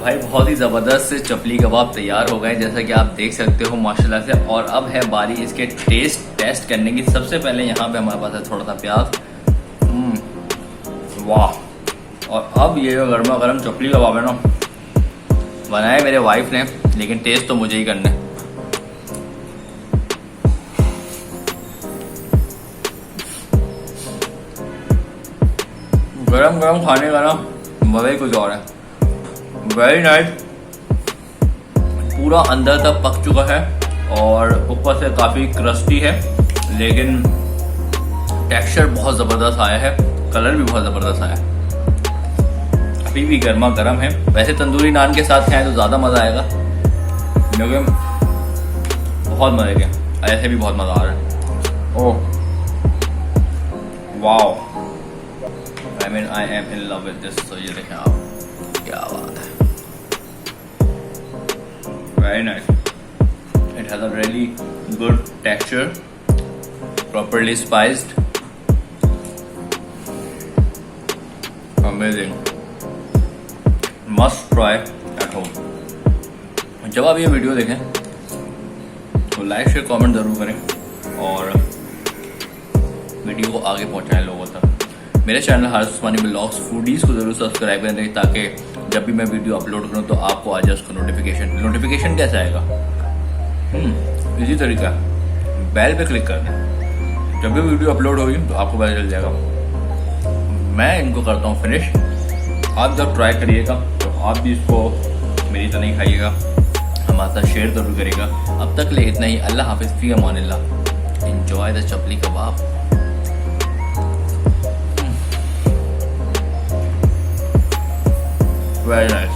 भाई बहुत ही ज़बरदस्त से चपली कबाब तैयार हो गए जैसा कि आप देख सकते हो माशाल्लाह से। और अब है बारी इसके टेस्ट करने की। सबसे पहले यहाँ पे हमारे पास है थोड़ा सा प्याज। वाह। और अब ये जो गर्मा गर्म चपली कबाब है ना, बनाए मेरे वाइफ ने, लेकिन टेस्ट तो मुझे ही करना है। गरम गरम खाने का ना मज़ा ही कुछ और है। Very nice. पूरा अंदर तक पक चुका है और ऊपर से काफ़ी क्रस्टी है, लेकिन टेक्सचर बहुत ज़बरदस्त आया है, कलर भी बहुत ज़बरदस्त आया है। अभी भी गर्मा गर्म है। वैसे तंदूरी नान के साथ खाएं तो ज़्यादा मज़ा आएगा, क्योंकि बहुत मज़े के, ऐसे भी बहुत मज़ा आ रहा है। Oh wow, I mean I am in love with this। तो ये देखें आप, क्या बात है। Very nice। It has a really good texture, properly spiced, amazing, must try at home। जब आप ये वीडियो देखें तो लाइक शेयर कमेंट ज़रूर करें और वीडियो को आगे पहुंचाएं लोगों तक। मेरे चैनल हारिस उस्मानी ब्लॉग्स फूडीज़ को ज़रूर सब्सक्राइब करें ताकि जब भी मैं वीडियो अपलोड करूं तो आपको आ जाए उसका नोटिफिकेशन कैसे आएगा? इसी तरीका, बेल पे क्लिक कर दें। जब भी वीडियो अपलोड होगी तो आपको पता चल जाएगा। मैं इनको करता हूँ फिनिश। आप जब ट्राई करिएगा तो आप भी इसको मेरी तरह ही खाइएगा, हमारे साथ शेयर ज़रूर करिएगा। अब तक ले इतना ही। अल्लाह हाफिज़, फी अमानिल्लाह। Enjoy the chapli kebab. Very nice।